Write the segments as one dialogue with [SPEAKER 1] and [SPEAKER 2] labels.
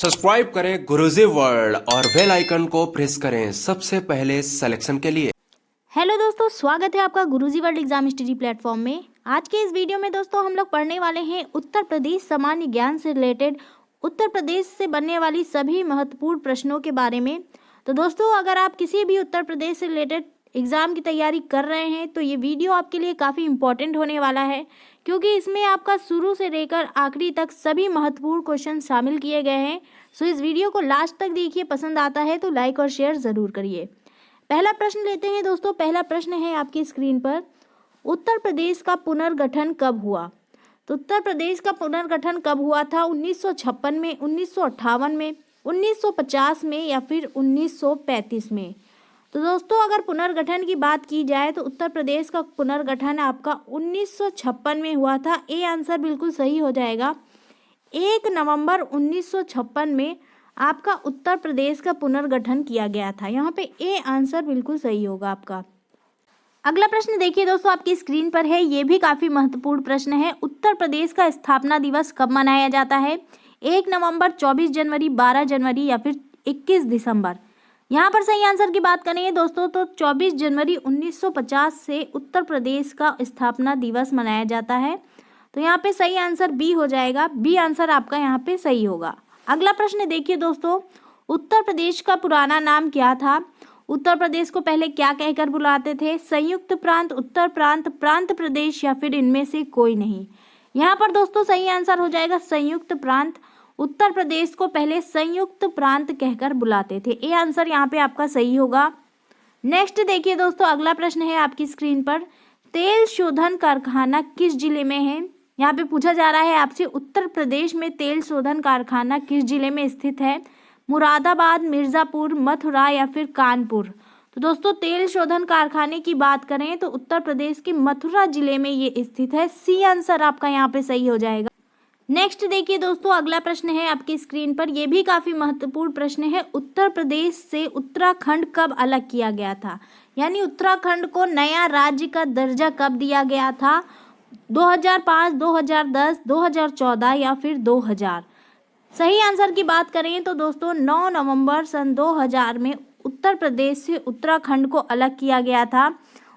[SPEAKER 1] Subscribe करें गुरुजी world और bell icon को प्रेस करें सबसे पहले सिलेक्शन के लिए।
[SPEAKER 2] हेलो दोस्तों, स्वागत है आपका गुरुजी वर्ल्ड एग्जाम स्टडी प्लेटफॉर्म में। आज के इस वीडियो में दोस्तों हम लोग पढ़ने वाले हैं उत्तर प्रदेश सामान्य ज्ञान से रिलेटेड उत्तर प्रदेश से बनने वाली सभी महत्वपूर्ण प्रश्नों के बारे में। तो दोस्तों, अगर आप किसी भी उत्तर प्रदेश से रिलेटेड एग्ज़ाम की तैयारी कर रहे हैं तो ये वीडियो आपके लिए काफ़ी इंपॉर्टेंट होने वाला है, क्योंकि इसमें आपका शुरू से लेकर आखिरी तक सभी महत्वपूर्ण क्वेश्चन शामिल किए गए हैं। सो इस वीडियो को लास्ट तक देखिए, पसंद आता है तो लाइक और शेयर ज़रूर करिए। पहला प्रश्न लेते हैं दोस्तों। पहला प्रश्न है आपकी स्क्रीन पर, उत्तर प्रदेश का पुनर्गठन कब हुआ? तो उत्तर प्रदेश का पुनर्गठन कब हुआ था? 1956 में, 1958 में, 1950 में या फिर 1935 में? तो दोस्तों, अगर पुनर्गठन की बात की जाए तो उत्तर प्रदेश का पुनर्गठन आपका 1956 में हुआ था। ए आंसर बिल्कुल सही हो जाएगा। 1 नवंबर 1956 में आपका उत्तर प्रदेश का पुनर्गठन किया गया था। यहाँ पे ए आंसर बिल्कुल सही होगा आपका। अगला प्रश्न देखिए दोस्तों, आपकी स्क्रीन पर है। ये भी काफ़ी महत्वपूर्ण प्रश्न है। उत्तर प्रदेश का स्थापना दिवस कब मनाया जाता है? 1 नवंबर, 24 जनवरी, 12 जनवरी या फिर 21 दिसंबर? यहाँ पर सही आंसर की बात करेंगे दोस्तों तो 24 जनवरी 1950 से उत्तर प्रदेश का स्थापना दिवस मनाया जाता है। तो यहाँ पे सही आंसर बी हो जाएगा। बी आंसर आपका यहाँ पे सही होगा। अगला प्रश्न देखिए दोस्तों, उत्तर प्रदेश का पुराना नाम क्या था? उत्तर प्रदेश को पहले क्या कहकर बुलाते थे? संयुक्त प्रांत, उत्तर प्रांत, प्रांत प्रदेश या फिर इनमें से कोई नहीं? यहाँ पर दोस्तों सही आंसर हो जाएगा संयुक्त प्रांत। उत्तर प्रदेश को पहले संयुक्त प्रांत कहकर बुलाते थे। ये आंसर यहाँ पे आपका सही होगा। नेक्स्ट देखिए दोस्तों, अगला प्रश्न है आपकी स्क्रीन पर, तेल शोधन कारखाना किस जिले में है? यहाँ पे पूछा जा रहा है आपसे, उत्तर प्रदेश में तेल शोधन कारखाना किस जिले में स्थित है? मुरादाबाद, मिर्ज़ापुर, मथुरा या फिर कानपुर? तो दोस्तों, तेल शोधन कारखाने की बात करें तो उत्तर प्रदेश के मथुरा जिले में ये स्थित है। सी आंसर आपका यहाँ पे सही हो जाएगा। नेक्स्ट देखिए दोस्तों, अगला प्रश्न है आपकी स्क्रीन पर। यह भी काफ़ी महत्वपूर्ण प्रश्न है। उत्तर प्रदेश से उत्तराखंड कब अलग किया गया था? यानी उत्तराखंड को नया राज्य का दर्जा कब दिया गया था? 2005, 2010, 2014 या फिर 2000? सही आंसर की बात करें तो दोस्तों 9 नवंबर सन 2000 में उत्तर प्रदेश से उत्तराखंड को अलग किया गया था।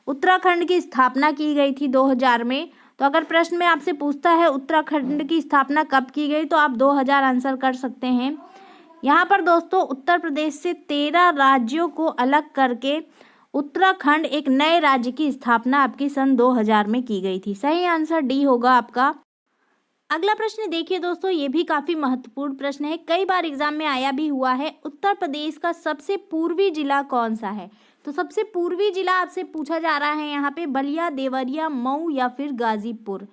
[SPEAKER 2] उत्तराखंड की स्थापना की गई थी 2000 में। तो अगर प्रश्न में आपसे पूछता है उत्तराखंड की स्थापना कब की गई तो आप 2000 आंसर कर सकते हैं। यहाँ पर दोस्तों उत्तर प्रदेश से 13 राज्यों को अलग करके उत्तराखंड एक नए राज्य की स्थापना आपकी सन 2000 में की गई थी। सही आंसर डी होगा आपका। अगला प्रश्न देखिए दोस्तों, ये भी काफी महत्वपूर्ण प्रश्न है, कई बार एग्जाम में आया भी हुआ है। उत्तर प्रदेश का सबसे पूर्वी जिला कौन सा है? तो सबसे पूर्वी जिला आपसे पूछा जा रहा है यहाँ पे, बलिया, देवरिया, मऊ या फिर गाजीपुर?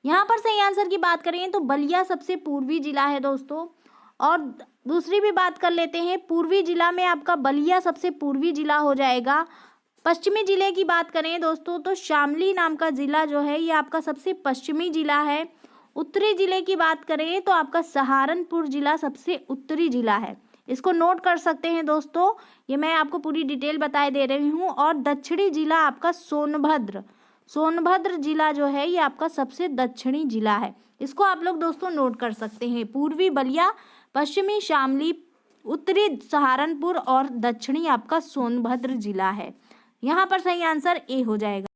[SPEAKER 2] यहाँ पर सही आंसर की बात करें तो बलिया सबसे पूर्वी जिला है दोस्तों। और दूसरी भी बात कर लेते हैं, पूर्वी जिला में आपका बलिया सबसे पूर्वी जिला हो जाएगा। पश्चिमी जिले की बात करें दोस्तों तो शामली नाम का जिला जो है ये आपका सबसे पश्चिमी जिला है। उत्तरी जिले की बात करें तो आपका सहारनपुर जिला सबसे उत्तरी जिला है। इसको नोट कर सकते हैं दोस्तों, ये मैं आपको पूरी डिटेल बताए दे रही हूँ। और दक्षिणी जिला आपका सोनभद्र, सोनभद्र जिला जो है ये आपका सबसे दक्षिणी जिला है। इसको आप लोग दोस्तों नोट कर सकते हैं। पूर्वी बलिया, पश्चिमी शामली, उत्तरी सहारनपुर और दक्षिणी आपका सोनभद्र जिला है। यहाँ पर सही आंसर ए हो जाएगा।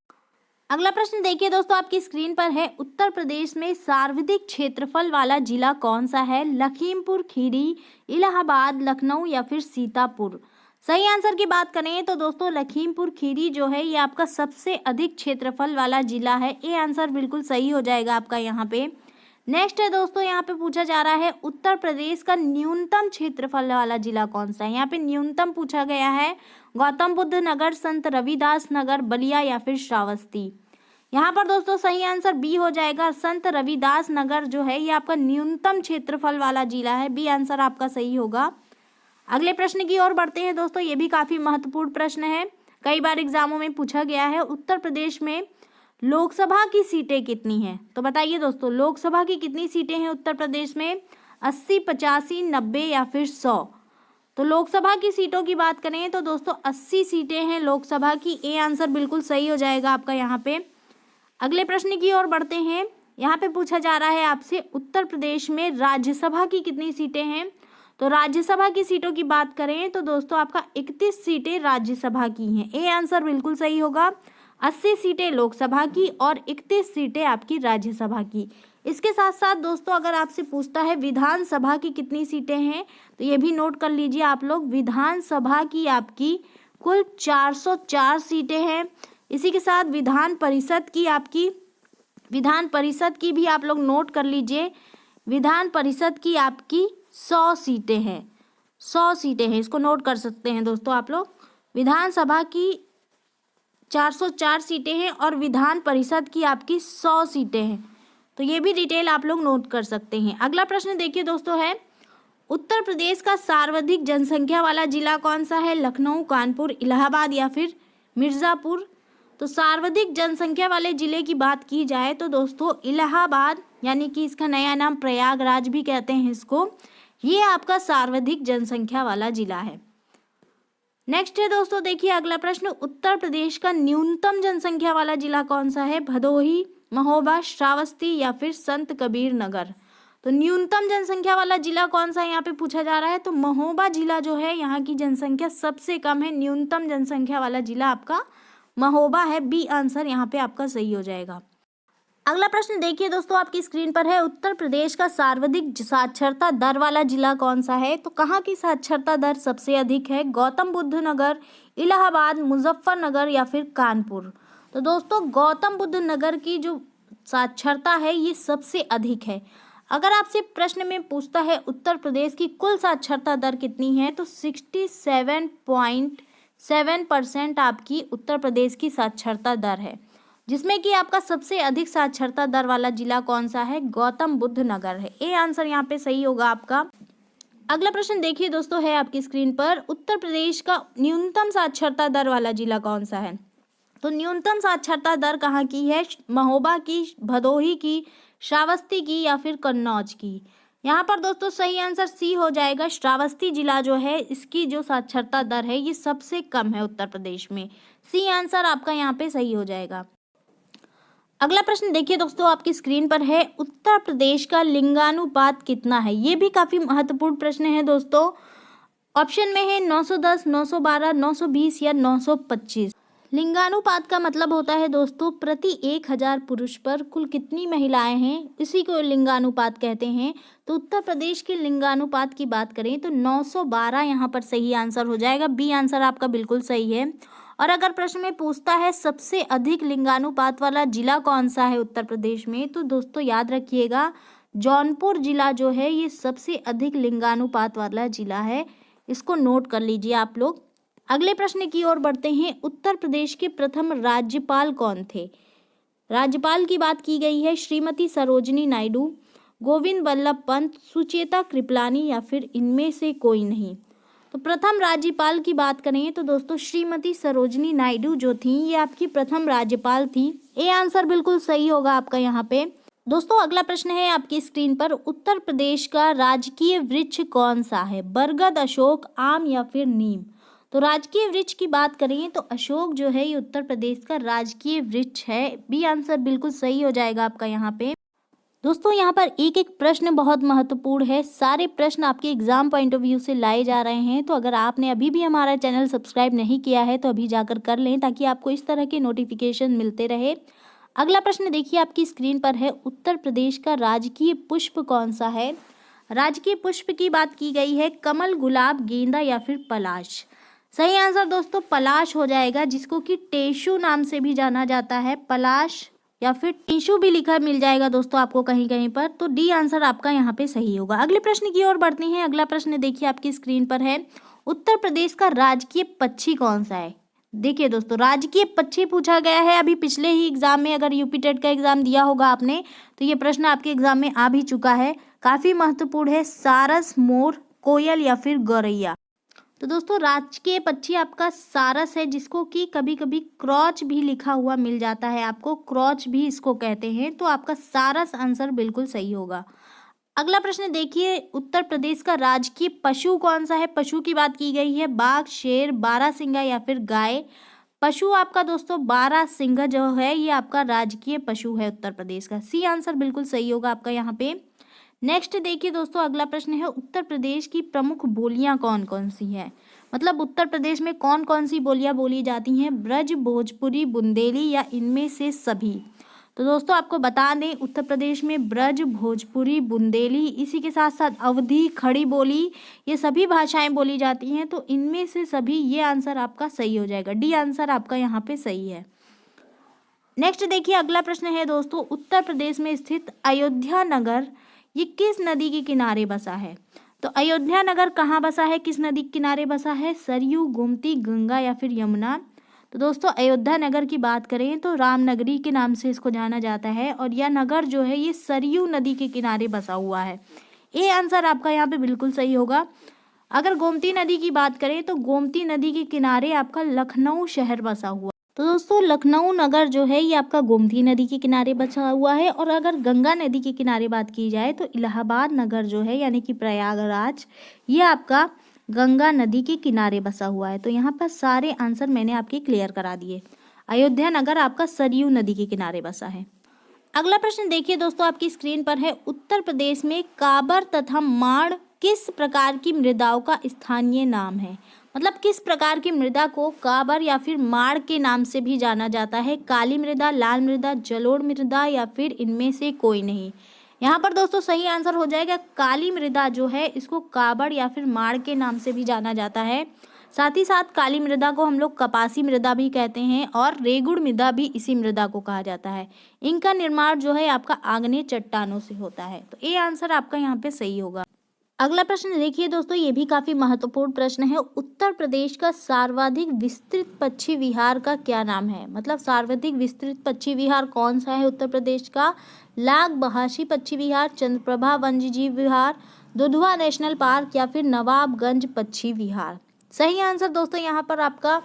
[SPEAKER 2] अगला प्रश्न देखिए दोस्तों, आपकी स्क्रीन पर है, उत्तर प्रदेश में सर्वाधिक क्षेत्रफल वाला जिला कौन सा है? लखीमपुर खीरी, इलाहाबाद, लखनऊ या फिर सीतापुर? सही आंसर की बात करें तो दोस्तों लखीमपुर खीरी जो है ये आपका सबसे अधिक क्षेत्रफल वाला जिला है। ये आंसर बिल्कुल सही हो जाएगा आपका यहाँ पे। नेक्स्ट है दोस्तों, यहाँ पे पूछा जा रहा है, उत्तर प्रदेश का न्यूनतम क्षेत्रफल वाला जिला कौन सा है? यहाँ पे न्यूनतम पूछा गया है। गौतम बुद्ध नगर, संत रविदास नगर, बलिया या फिर श्रावस्ती? यहाँ पर दोस्तों सही आंसर बी हो जाएगा। संत रविदास नगर जो है ये आपका न्यूनतम क्षेत्रफल वाला जिला है। बी आंसर आपका सही होगा। अगले प्रश्न की ओर बढ़ते हैं दोस्तों, ये भी काफी महत्वपूर्ण प्रश्न है, कई बार एग्जामों में पूछा गया है। उत्तर प्रदेश में लोकसभा की सीटें कितनी हैं? तो बताइए दोस्तों, लोकसभा की कितनी सीटें हैं उत्तर प्रदेश में? 80, 85, 90 या फिर 100? तो लोकसभा की सीटों की बात करें तो दोस्तों 80 सीटें हैं लोकसभा की। ए आंसर बिल्कुल सही हो जाएगा आपका यहाँ पे। अगले प्रश्न की ओर बढ़ते हैं। यहाँ पे पूछा जा रहा है आपसे, उत्तर प्रदेश में राज्यसभा की कितनी सीटें हैं? तो राज्यसभा की सीटों की बात करें तो दोस्तों आपका 31 सीटें राज्यसभा की हैं। ए आंसर बिल्कुल सही होगा। 80 सीटें लोकसभा की और 31 सीटें आपकी राज्यसभा की। इसके साथ साथ दोस्तों अगर आपसे पूछता है विधानसभा की कितनी सीटें हैं तो ये भी नोट कर लीजिए आप लोग। विधानसभा की आपकी कुल 404 सीटें हैं। इसी के साथ विधान परिषद की भी आप लोग नोट कर लीजिए। विधान परिषद की आपकी 100 सीटें हैं। 100 सीटें हैं, इसको नोट कर सकते हैं दोस्तों आप लोग। विधानसभा की 404 सीटें हैं और विधान परिषद की आपकी 100 सीटें हैं। तो ये भी डिटेल आप लोग नोट कर सकते हैं। अगला प्रश्न देखिए दोस्तों है, उत्तर प्रदेश का सर्वाधिक जनसंख्या वाला जिला कौन सा है? लखनऊ, कानपुर, इलाहाबाद या फिर मिर्ज़ापुर? तो सर्वाधिक जनसंख्या वाले जिले की बात की जाए तो दोस्तों इलाहाबाद, यानी कि इसका नया नाम प्रयागराज भी कहते हैं इसको, ये आपका सर्वाधिक जनसंख्या वाला जिला है। नेक्स्ट है दोस्तों देखिए अगला प्रश्न, उत्तर प्रदेश का न्यूनतम जनसंख्या वाला जिला कौन सा है? भदोही, महोबा, श्रावस्ती या फिर संत कबीर नगर? तो न्यूनतम जनसंख्या वाला जिला कौन सा यहाँ पे पूछा जा रहा है? तो महोबा जिला जो है, यहाँ की जनसंख्या सबसे कम है। न्यूनतम जनसंख्या वाला जिला आपका महोबा है। बी आंसर यहाँ पे आपका सही हो जाएगा। अगला प्रश्न देखिए दोस्तों आपकी स्क्रीन पर है, उत्तर प्रदेश का सर्वाधिक साक्षरता दर वाला जिला कौन सा है? तो कहाँ की साक्षरता दर सबसे अधिक है? गौतम बुद्ध नगर, इलाहाबाद, मुजफ्फरनगर या फिर कानपुर? तो दोस्तों गौतम बुद्ध नगर की जो साक्षरता है ये सबसे अधिक है। अगर आपसे प्रश्न में पूछता है उत्तर प्रदेश की कुल साक्षरता दर कितनी है तो 67.7% आपकी उत्तर प्रदेश की साक्षरता दर है, जिसमें कि आपका सबसे अधिक साक्षरता दर वाला जिला कौन सा है? गौतम बुद्ध नगर है। ए आंसर यहाँ पे सही होगा आपका। अगला प्रश्न देखिए दोस्तों है आपकी स्क्रीन पर, उत्तर प्रदेश का न्यूनतम साक्षरता दर वाला जिला कौन सा है? तो न्यूनतम साक्षरता दर कहाँ की है? महोबा की, भदोही की, श्रावस्ती की या फिर कन्नौज की? यहाँ पर दोस्तों सही आंसर सी हो जाएगा। श्रावस्ती जिला जो है इसकी जो साक्षरता दर है ये सबसे कम है उत्तर प्रदेश में। सी आंसर आपका यहाँ पे सही हो जाएगा। अगला प्रश्न देखिए दोस्तों आपकी स्क्रीन पर है, उत्तर प्रदेश का लिंगानुपात कितना है? ये भी काफी महत्वपूर्ण प्रश्न है दोस्तों। ऑप्शन में है 910, 912, 920 या 925। लिंगानुपात का मतलब होता है दोस्तों प्रति 1000 पुरुष पर कुल कितनी महिलाएं हैं, इसी को लिंगानुपात कहते हैं। तो उत्तर प्रदेश के लिंगानुपात की बात करें तो 912 यहाँ पर सही आंसर हो जाएगा। बी आंसर आपका बिल्कुल सही है। और अगर प्रश्न में पूछता है सबसे अधिक लिंगानुपात वाला जिला कौन सा है उत्तर प्रदेश में, तो दोस्तों याद रखिएगा जौनपुर जिला जो है ये सबसे अधिक लिंगानुपात वाला जिला है। इसको नोट कर लीजिए आप लोग। अगले प्रश्न की ओर बढ़ते हैं, उत्तर प्रदेश के प्रथम राज्यपाल कौन थे? राज्यपाल की बात की गई है श्रीमती सरोजिनी नायडू, गोविंद बल्लभ पंत, सुचेता कृपलानी या फिर इनमें से कोई नहीं? तो प्रथम राज्यपाल की बात करें तो दोस्तों श्रीमती सरोजिनी नायडू जो थी ये आपकी प्रथम राज्यपाल थी। ए आंसर बिल्कुल सही होगा आपका यहाँ पे। दोस्तों अगला प्रश्न है आपकी स्क्रीन पर, उत्तर प्रदेश का राजकीय वृक्ष कौन सा है? बरगद, अशोक, आम या फिर नीम? तो राजकीय वृक्ष की बात करें तो अशोक जो है ये उत्तर प्रदेश का राजकीय वृक्ष है। बी आंसर बिल्कुल सही हो जाएगा आपका यहाँ पे। दोस्तों यहाँ पर एक एक प्रश्न बहुत महत्वपूर्ण है। सारे प्रश्न आपके एग्जाम पॉइंट ऑफ व्यू से लाए जा रहे हैं। तो अगर आपने अभी भी हमारा चैनल सब्सक्राइब नहीं किया है तो अभी जाकर कर लें, ताकि आपको इस तरह के नोटिफिकेशन मिलते रहे। अगला प्रश्न देखिए आपकी स्क्रीन पर है, उत्तर प्रदेश का राजकीय पुष्प कौन सा है? राजकीय पुष्प की बात की गई है कमल, गुलाब, गेंदा या फिर पलाश? सही आंसर दोस्तों पलाश हो जाएगा, जिसको कि टेशु नाम से भी जाना जाता है। पलाश या फिर टिशू भी लिखा मिल जाएगा दोस्तों आपको कहीं कहीं पर। तो डी आंसर आपका यहाँ पे सही होगा। अगले प्रश्न की ओर बढ़ते हैं। अगला प्रश्न देखिए आपकी स्क्रीन पर है, उत्तर प्रदेश का राजकीय पक्षी कौन सा है? देखिए दोस्तों राजकीय पक्षी पूछा गया है। अभी पिछले ही एग्जाम में अगर यूपी टेट का एग्जाम दिया होगा आपने तो ये प्रश्न आपके एग्जाम में आ भी चुका है। काफी महत्वपूर्ण है, सारस, मोर, कोयल या फिर गौरैया? तो दोस्तों राजकीय पक्षी आपका सारस है, जिसको कि कभी कभी क्रॉच भी लिखा हुआ मिल जाता है आपको, क्रॉच भी इसको कहते हैं। तो आपका सारस आंसर बिल्कुल सही होगा। अगला प्रश्न देखिए, उत्तर प्रदेश का राजकीय पशु कौन सा है? पशु की बात की गई है बाघ, शेर, बारहसिंगा या फिर गाय? पशु आपका दोस्तों बारहसिंगा जो है ये आपका राजकीय पशु है उत्तर प्रदेश का। सी आंसर बिल्कुल सही होगा आपका यहाँ पे। नेक्स्ट देखिए दोस्तों, अगला प्रश्न है उत्तर प्रदेश की प्रमुख बोलियां कौन कौन सी हैं। मतलब उत्तर प्रदेश में कौन कौन सी बोलियां बोली जाती हैं, ब्रज, भोजपुरी, बुंदेली या इनमें से सभी। तो दोस्तों आपको बता दें, उत्तर प्रदेश में ब्रज, भोजपुरी, बुंदेली, इसी के साथ साथ अवधी, खड़ी बोली, ये सभी भाषाएं बोली जाती हैं। तो इनमें से सभी, ये आंसर आपका सही हो जाएगा, डी आंसर आपका यहाँ पे सही है। नेक्स्ट देखिए, अगला प्रश्न है दोस्तों, उत्तर प्रदेश में स्थित अयोध्या नगर ये किस नदी के किनारे बसा है। तो अयोध्या नगर कहाँ बसा है, किस नदी के किनारे बसा है, सरयू, गोमती, गंगा या फिर यमुना। तो दोस्तों अयोध्या नगर की बात करें तो रामनगरी के नाम से इसको जाना जाता है, और यह नगर जो है ये सरयू नदी के किनारे बसा हुआ है। ये आंसर आपका यहाँ पे बिल्कुल सही होगा। अगर गोमती नदी की बात करें तो गोमती नदी के किनारे आपका लखनऊ शहर बसा हुआ। तो दोस्तों लखनऊ नगर जो है ये आपका गोमती नदी के किनारे बसा हुआ है। और अगर गंगा नदी के किनारे बात की जाए तो इलाहाबाद नगर जो है यानी कि प्रयागराज, ये आपका गंगा नदी के किनारे बसा हुआ है। तो यहाँ पर सारे आंसर मैंने आपके क्लियर करा दिए। अयोध्या नगर आपका सरयू नदी के किनारे बसा है। अगला प्रश्न देखिए दोस्तों, आपकी स्क्रीन पर है, उत्तर प्रदेश में काबर तथा माड़ किस प्रकार की मृदाओं का स्थानीय नाम है। मतलब किस प्रकार की मृदा को काबर या फिर माड़ के नाम से भी जाना जाता है, काली मृदा, लाल मृदा, जलोढ़ मृदा या फिर इनमें से कोई नहीं। यहाँ पर दोस्तों सही आंसर हो जाएगा काली मृदा जो है, इसको काबर या फिर माड़ के नाम से भी जाना जाता है। साथ ही साथ काली मृदा को हम लोग कपासी मृदा भी कहते हैं, और रेगुड़ मृदा भी इसी मृदा को कहा जाता है। इनका निर्माण जो है आपका आग्नेय चट्टानों से होता है। तो ये आंसर आपका यहाँ पे सही होगा। अगला प्रश्न देखिए दोस्तों, ये भी काफी महत्वपूर्ण प्रश्न है, उत्तर प्रदेश का सर्वाधिक विस्तृत पक्षी विहार का क्या नाम है। मतलब सर्वाधिक विस्तृत पक्षी विहार कौन सा है उत्तर प्रदेश का, लाग बहाशी पक्षी विहार, चंद्रप्रभा वन्यजीव विहार, दुधवा नेशनल पार्क या फिर नवाबगंज पक्षी विहार। सही आंसर दोस्तों यहाँ पर आपका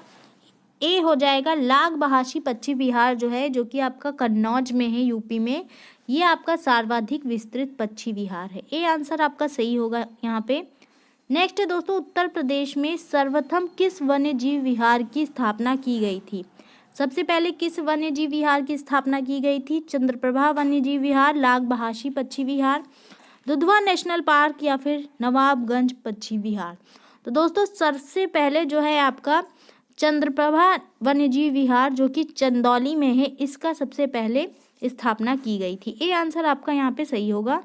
[SPEAKER 2] ए हो जाएगा, लाग बहाशी पक्षी विहार जो है, जो कि आपका कन्नौज में है, यूपी में, ये आपका सर्वाधिक विस्तृत पक्षी विहार है। ए आंसर आपका सही होगा यहाँ पे। नेक्स्ट है दोस्तों, उत्तर प्रदेश में सर्वप्रथम किस वन्य जीव विहार की स्थापना की गई थी। सबसे पहले किस वन्य जीव विहार की स्थापना की गई थी, चंद्रप्रभा वन्य जीव विहार, लाग बहाशी पक्षी विहार, दुधवा नेशनल पार्क या फिर नवाबगंज पक्षी विहार। तो दोस्तों सबसे पहले जो है आपका चंद्रप्रभा वन्यजीव विहार जो कि चंदौली में है, इसका सबसे पहले स्थापना की गई थी। ये आंसर आपका यहाँ पे सही होगा।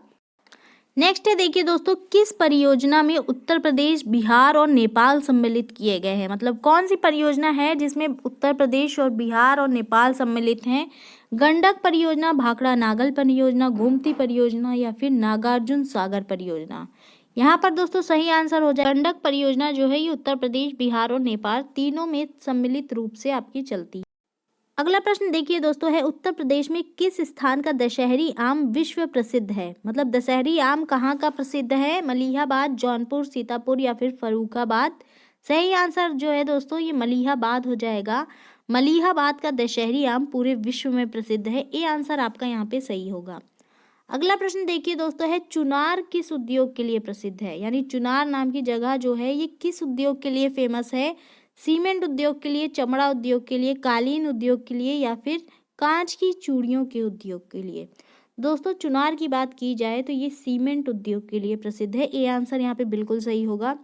[SPEAKER 2] नेक्स्ट है देखिए दोस्तों, किस परियोजना में उत्तर प्रदेश, बिहार और नेपाल सम्मिलित किए गए हैं। मतलब कौन सी परियोजना है जिसमें उत्तर प्रदेश और बिहार और नेपाल सम्मिलित हैं। गंडक परियोजना, भाखड़ा नागल परियोजना, गोमती परियोजना या फिर नागार्जुन सागर परियोजना। यहाँ पर दोस्तों सही आंसर हो जाए गंडक परियोजना जो है ये उत्तर प्रदेश, बिहार और नेपाल तीनों में सम्मिलित रूप से आपकी चलती है। अगला प्रश्न देखिए दोस्तों है, उत्तर प्रदेश में किस स्थान का दशहरी आम विश्व प्रसिद्ध है। मतलब दशहरी आम कहाँ का प्रसिद्ध है, मलिहाबाद, जौनपुर, सीतापुर या फिर फर्रुखाबाद। सही आंसर जो है दोस्तों ये मलिहाबाद हो जाएगा। मलिहाबाद का दशहरी आम पूरे विश्व में प्रसिद्ध है। ये आंसर आपका यहाँ पे सही होगा। अगला प्रश्न देखिए दोस्तों है, चुनार किस उद्योग के लिए प्रसिद्ध है। यानी चुनार नाम की जगह जो है ये किस उद्योग के लिए फेमस है, सीमेंट उद्योग के लिए, चमड़ा उद्योग के लिए, कालीन उद्योग के लिए या फिर कांच की चूड़ियों के उद्योग के लिए। दोस्तों चुनार की बात की जाए तो ये सीमेंट उद्योग के लिए प्रसिद्ध है। ये आंसर यहाँ पे बिल्कुल सही होगा।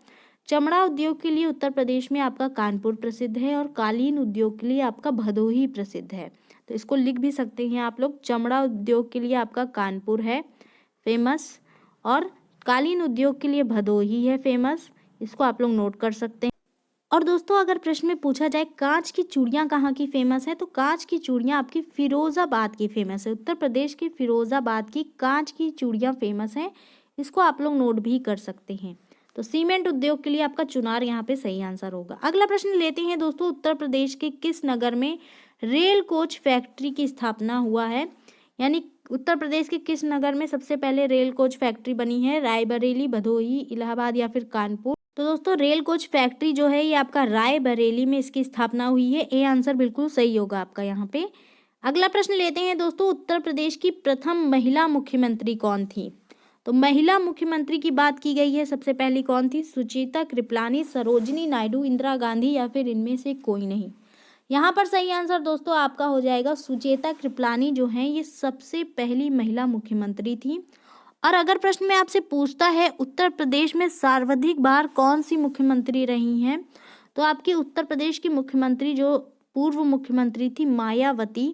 [SPEAKER 2] चमड़ा उद्योग के लिए उत्तर प्रदेश में आपका कानपुर प्रसिद्ध है, और कालीन उद्योग के लिए आपका भदोही प्रसिद्ध है। तो इसको लिख भी सकते हैं आप लोग, चमड़ा उद्योग के लिए आपका कानपुर है फेमस, और कालीन उद्योग के लिए भदोही है फेमस। इसको आप लोग नोट कर सकते हैं। और दोस्तों अगर प्रश्न में पूछा जाए कांच की चूड़ियाँ कहाँ की फेमस है, तो कांच की चूड़ियाँ आपकी फिरोजाबाद की फेमस है। उत्तर प्रदेश के फिरोजाबाद की कांच की चूड़ियाँ फेमस हैं। इसको आप लोग नोट भी कर सकते हैं। तो सीमेंट उद्योग के लिए आपका चुनार यहाँ पे सही आंसर होगा। अगला प्रश्न लेते हैं दोस्तों, उत्तर प्रदेश के किस नगर में रेल कोच फैक्ट्री की स्थापना हुआ है। यानी उत्तर प्रदेश के किस नगर में सबसे पहले रेल कोच फैक्ट्री बनी है, रायबरेली, भदोही, इलाहाबाद या फिर कानपुर। तो दोस्तों रेल कोच फैक्ट्री जो है ये आपका रायबरेली में इसकी स्थापना हुई है। ये आंसर बिल्कुल सही होगा आपका यहाँ पे। अगला प्रश्न लेते हैं दोस्तों, उत्तर प्रदेश की प्रथम महिला मुख्यमंत्री कौन थी। तो महिला मुख्यमंत्री की बात की गई है, सबसे पहली कौन थी, सुचेता कृपलानी, सरोजिनी नायडू, इंदिरा गांधी या फिर इनमें से कोई नहीं। यहाँ पर सही आंसर दोस्तों आपका हो जाएगा सुचेता कृपलानी जो है ये सबसे पहली महिला मुख्यमंत्री थी। और अगर प्रश्न में आपसे पूछता है उत्तर प्रदेश में सर्वाधिक बार कौन सी मुख्यमंत्री रही हैं, तो आपकी उत्तर प्रदेश की मुख्यमंत्री जो पूर्व मुख्यमंत्री थी मायावती,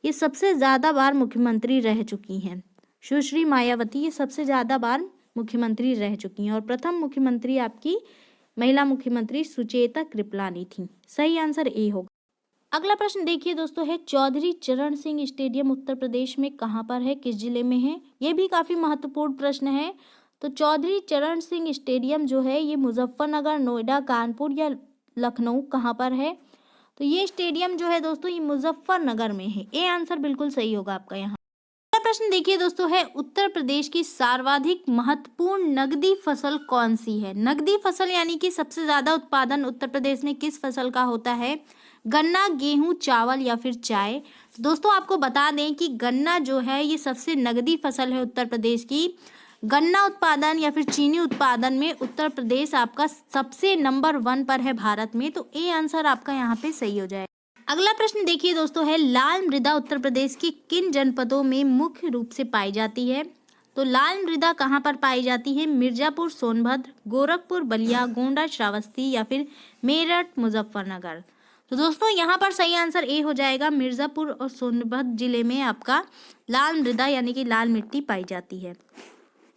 [SPEAKER 2] ये सबसे ज़्यादा बार मुख्यमंत्री रह चुकी हैं। सुश्री मायावती ये सबसे ज़्यादा बार मुख्यमंत्री रह चुकी हैं। और प्रथम मुख्यमंत्री आपकी महिला मुख्यमंत्री सुचेता कृपलानी थी। सही आंसर ए होगा। अगला प्रश्न देखिए दोस्तों है चौधरी चरण सिंह स्टेडियम उत्तर प्रदेश में कहाँ पर है, किस जिले में है। ये भी काफ़ी महत्वपूर्ण प्रश्न है। तो चौधरी चरण सिंह स्टेडियम जो है ये मुजफ्फरनगर, नोएडा, कानपुर या लखनऊ कहाँ पर है। तो ये स्टेडियम जो है दोस्तों ये मुजफ्फरनगर में है। ए आंसर बिल्कुल सही होगा आपका यहाँ। अगला प्रश्न देखिए दोस्तों है उत्तर प्रदेश की सर्वाधिक महत्वपूर्ण नगदी फसल कौन सी है। नगदी फसल यानी कि सबसे ज्यादा उत्पादन उत्तर प्रदेश में किस फसल का होता है। गन्ना, गेहूं, चावल या फिर चाय। तो दोस्तों आपको बता दें कि गन्ना जो है ये सबसे नगदी फसल है उत्तर प्रदेश की। गन्ना उत्पादन या फिर चीनी उत्पादन में उत्तर प्रदेश आपका सबसे नंबर 1 पर है भारत में। तो ए आंसर आपका यहाँ पे सही हो जाए। अगला प्रश्न देखिए दोस्तों है लाल मृदा उत्तर प्रदेश के किन जनपदों में मुख्य रूप से पाई जाती है। तो लाल मृदा कहाँ पर पाई जाती है। मिर्जापुर, सोनभद्र, गोरखपुर, बलिया, गोंडा, श्रावस्ती या फिर मेरठ, मुजफ्फरनगर। तो दोस्तों यहाँ पर सही आंसर ए हो जाएगा। मिर्जापुर और सोनभद्र जिले में आपका लाल मृदा यानी कि लाल मिट्टी पाई जाती है।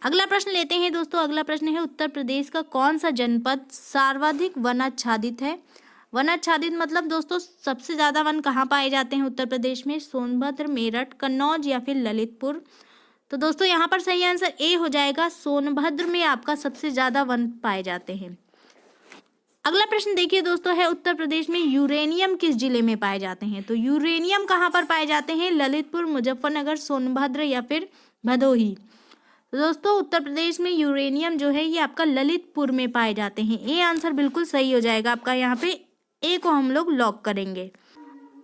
[SPEAKER 2] अगला प्रश्न लेते हैं दोस्तों। अगला प्रश्न है उत्तर प्रदेश का कौन सा जनपद सर्वाधिक वनाच्छादित है। वनाच्छादित मतलब दोस्तों सबसे ज्यादा वन कहाँ पाए जाते हैं उत्तर प्रदेश में। सोनभद्र, मेरठ, कन्नौज या फिर ललितपुर। तो दोस्तों यहाँ पर सही आंसर ए हो जाएगा। सोनभद्र में आपका सबसे ज्यादा वन पाए जाते हैं। अगला प्रश्न देखिए दोस्तों है उत्तर प्रदेश में यूरेनियम किस जिले में पाए जाते हैं। तो यूरेनियम कहाँ पर पाए जाते हैं। ललितपुर, मुजफ्फरनगर, सोनभद्र या फिर भदोही। तो दोस्तों उत्तर प्रदेश में यूरेनियम जो है ये आपका ललितपुर में पाए जाते हैं। ए आंसर बिल्कुल सही हो जाएगा आपका। यहाँ पे ए को हम लोग लॉक करेंगे।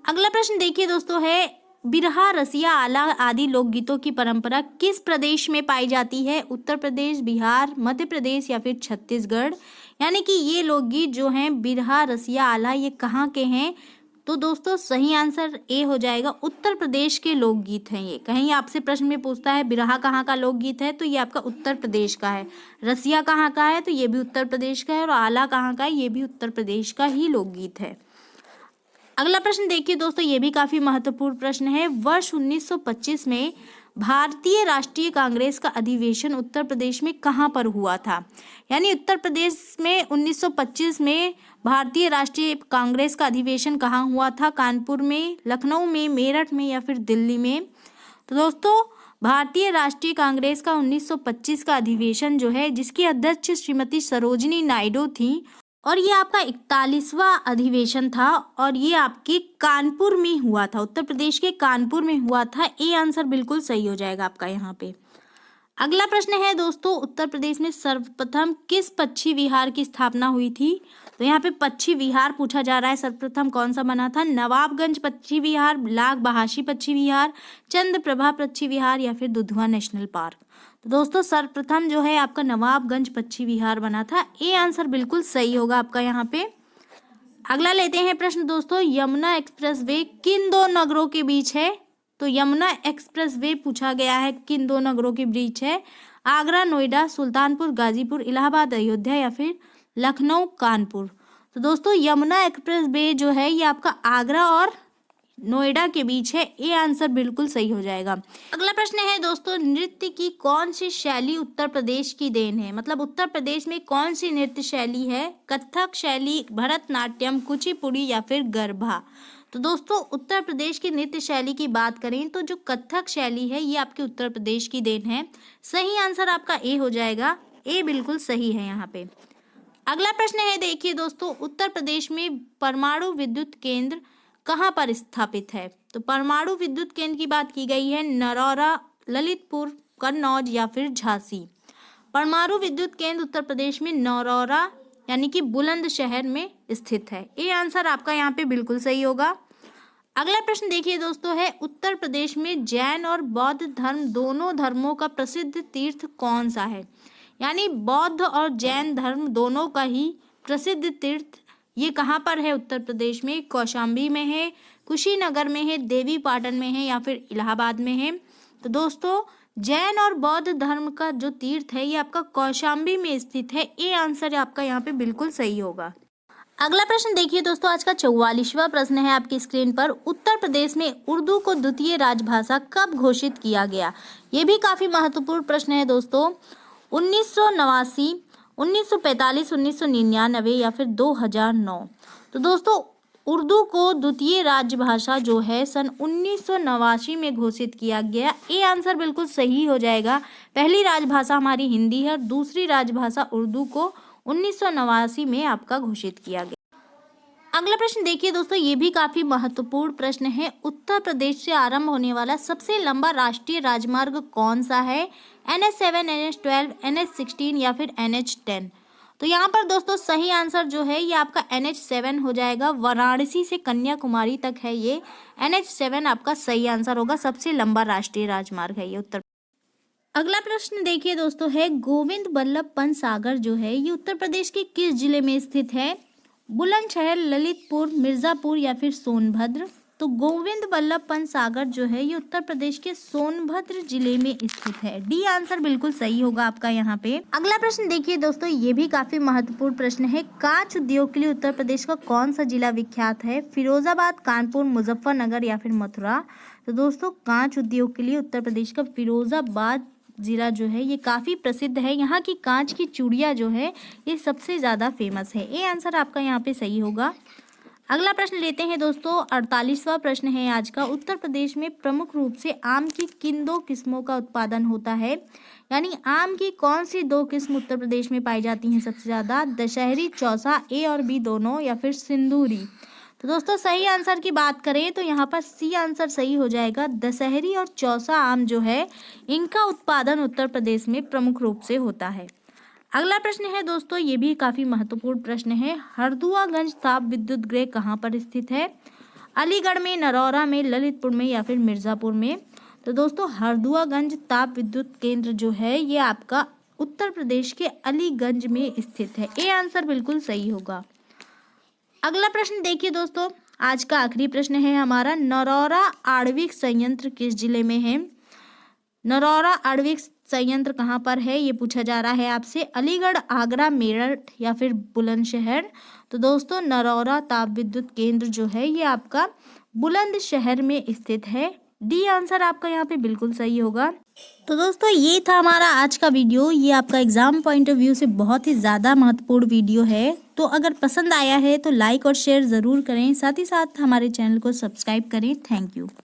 [SPEAKER 2] अगला प्रश्न देखिए दोस्तों है बिरहा, रसिया, आला आदि लोकगीतों की परंपरा किस प्रदेश में पाई जाती है। उत्तर प्रदेश, बिहार, मध्य प्रदेश या फिर छत्तीसगढ़। यानी कि ये लोकगीत जो हैं बिरहा, रसिया, आला ये कहाँ के हैं। तो दोस्तों सही आंसर ए हो जाएगा। उत्तर प्रदेश के लोकगीत हैं ये। कहीं आपसे प्रश्न में पूछता है बिरहा कहाँ का लोकगीत है तो ये आपका उत्तर प्रदेश का है। रसिया कहाँ का है तो ये भी उत्तर प्रदेश का है। और आला कहाँ का है ये भी उत्तर प्रदेश का ही लोकगीत है। अगला प्रश्न देखिए दोस्तों ये भी काफी महत्वपूर्ण प्रश्न है। वर्ष 1925 में भारतीय राष्ट्रीय कांग्रेस का अधिवेशन उत्तर प्रदेश में कहाँ पर हुआ था। यानी उत्तर प्रदेश में 1925 में भारतीय राष्ट्रीय कांग्रेस का अधिवेशन कहाँ हुआ था। कानपुर में, लखनऊ में, मेरठ में या फिर दिल्ली में। तो दोस्तों भारतीय राष्ट्रीय कांग्रेस का 1925 का अधिवेशन जो है जिसकी अध्यक्ष श्रीमती सरोजिनी नायडू थी और ये आपका 41वां अधिवेशन था और ये आपके कानपुर में हुआ था। उत्तर प्रदेश के कानपुर में हुआ था। ए आंसर बिल्कुल सही हो जाएगा आपका यहाँ पे। अगला प्रश्न है दोस्तों उत्तर प्रदेश में सर्वप्रथम किस पक्षी विहार की स्थापना हुई थी। तो यहाँ पे पक्षी विहार पूछा जा रहा है। सर्वप्रथम कौन सा बना था। नवाबगंज पक्षी विहार, लाग बहाशी पक्षी विहार, चंद्रप्रभा पक्षी विहार या फिर दुधवा नेशनल पार्क। तो दोस्तों सर्वप्रथम जो है आपका नवाबगंज पक्षी विहार बना था। ए आंसर बिल्कुल सही होगा आपका यहाँ पे। अगला लेते हैं प्रश्न दोस्तों यमुना एक्सप्रेसवे किन दो नगरों के बीच है। तो यमुना एक्सप्रेसवे पूछा गया है किन दो नगरों के बीच है। आगरा, नोएडा, सुल्तानपुर, गाजीपुर, इलाहाबाद, अयोध्या या फिर लखनऊ, कानपुर। तो दोस्तों यमुना एक्सप्रेसवे जो है ये आपका आगरा और नोएडा के बीच है। ए आंसर बिल्कुल सही हो जाएगा। अगला प्रश्न है दोस्तों नृत्य की कौन सी शैली उत्तर प्रदेश की देन है। मतलब उत्तर प्रदेश में कौन सी नृत्य शैली है। कथक शैली, भरतनाट्यम, कुचिपुड़ी या फिर गरबा। तो दोस्तों उत्तर प्रदेश की नृत्य शैली की बात करें तो जो कथक शैली है ये आपके उत्तर प्रदेश की देन है। सही आंसर आपका ए हो जाएगा। ए बिल्कुल सही है यहाँ पे। अगला प्रश्न है देखिए दोस्तों उत्तर प्रदेश में परमाणु विद्युत केंद्र कहाँ पर स्थापित है। तो परमाणु विद्युत केंद्र की बात की गई है नरौरा, ललितपुर, कन्नौज या फिर झांसी। परमाणु विद्युत केंद्र उत्तर प्रदेश में नरौरा यानी कि बुलंदशहर में स्थित है। ये आंसर आपका यहाँ पे बिल्कुल सही होगा। अगला प्रश्न देखिए दोस्तों है उत्तर प्रदेश में जैन और बौद्ध धर्म दोनों धर्मों का प्रसिद्ध तीर्थ कौन सा है। यानी बौद्ध और जैन धर्म दोनों का ही प्रसिद्ध तीर्थ ये कहाँ पर है उत्तर प्रदेश में। कौशाम्बी में है, कुशीनगर में है, देवी पाटन में है या फिर इलाहाबाद में है। तो दोस्तों जैन और बौद्ध धर्म का जो तीर्थ है ये आपका कौशाम्बी में स्थित है। ए आंसर आपका यहाँ पे बिल्कुल सही होगा। अगला प्रश्न देखिए दोस्तों, आज का 44वां प्रश्न है आपकी स्क्रीन पर। उत्तर प्रदेश में उर्दू को द्वितीय राजभाषा कब घोषित किया गया? ये भी काफी महत्वपूर्ण प्रश्न है दोस्तों। 1989, 1945, 1999 या फिर 2009। तो दोस्तों उर्दू को द्वितीय राजभाषा जो है सन 1989 में घोषित किया गया। ये आंसर बिल्कुल सही हो जाएगा। पहली राजभाषा हमारी हिंदी है और दूसरी राजभाषा उर्दू को 1989 में आपका घोषित किया गया। अगला प्रश्न देखिए दोस्तों, ये भी काफी महत्वपूर्ण प्रश्न है। उत्तर प्रदेश से आरंभ होने वाला सबसे लंबा राष्ट्रीय राजमार्ग कौन सा है? NH7, NH12, NH16 या फिर NH10? तो यहाँ पर दोस्तों सही आंसर जो है ये आपका NH7 हो जाएगा। वाराणसी से कन्याकुमारी तक है ये। NH7 आपका सही आंसर होगा। सबसे लंबा राष्ट्रीय राजमार्ग है ये उत्तर। अगला प्रश्न देखिए दोस्तों है, गोविंद बल्लभ पंत सागर जो है ये उत्तर प्रदेश के किस जिले में स्थित है? बुलंदशहर, ललितपुर, मिर्जापुर या फिर सोनभद्र? तो गोविंद बल्लभ पंत सागर जो है ये उत्तर प्रदेश के सोनभद्र जिले में स्थित है। डी आंसर बिल्कुल सही होगा आपका यहाँ पे। अगला प्रश्न देखिए दोस्तों, ये भी काफी महत्वपूर्ण प्रश्न है। कांच उद्योग के लिए उत्तर प्रदेश का कौन सा जिला विख्यात है? फिरोजाबाद, कानपुर, मुजफ्फरनगर या फिर मथुरा? तो दोस्तों कांच उद्योग के लिए उत्तर प्रदेश का फिरोजाबाद जिला जो है ये काफी प्रसिद्ध है। यहाँ की कांच की चूड़ियाँ जो है ये सबसे ज्यादा फेमस है। ये आंसर आपका यहाँ पे सही होगा। अगला प्रश्न लेते हैं दोस्तों, 48वां प्रश्न है आज का। उत्तर प्रदेश में प्रमुख रूप से आम की किन दो किस्मों का उत्पादन होता है? यानी आम की कौन सी दो किस्म उत्तर प्रदेश में पाई जाती हैं सबसे ज्यादा? दशहरी, चौसा, ए और बी दोनों या फिर सिंदूरी? तो दोस्तों सही आंसर की बात करें तो यहाँ पर सी आंसर सही हो जाएगा। दशहरी और चौसा आम जो है इनका उत्पादन उत्तर प्रदेश में प्रमुख रूप से होता है। अगला प्रश्न है दोस्तों, ये भी काफी महत्वपूर्ण प्रश्न है। हरदुआगंज ताप विद्युत गृह कहाँ पर स्थित है? अलीगढ़ में, नरौरा में, ललितपुर में या फिर मिर्जापुर में? तो दोस्तों हरदुआगंज ताप विद्युत केंद्र जो है ये आपका उत्तर प्रदेश के अलीगंज में स्थित है। ये आंसर बिल्कुल सही होगा। अगला प्रश्न देखिए दोस्तों, आज का आखिरी प्रश्न है हमारा। नरौरा आणविक संयंत्र किस जिले में है? नरौरा आणविक संयंत्र कहाँ पर है ये पूछा जा रहा है आपसे। अलीगढ़, आगरा, मेरठ या फिर बुलंदशहर? तो दोस्तों नरौरा ताप विद्युत केंद्र जो है ये आपका बुलंदशहर में स्थित है। डी आंसर आपका यहाँ पे बिल्कुल सही होगा। तो दोस्तों ये था हमारा आज का वीडियो। ये आपका एग्जाम पॉइंट ऑफ व्यू से बहुत ही ज़्यादा महत्वपूर्ण वीडियो है। तो अगर पसंद आया है तो लाइक और शेयर ज़रूर करें, साथ ही साथ हमारे चैनल को सब्सक्राइब करें। Thank you.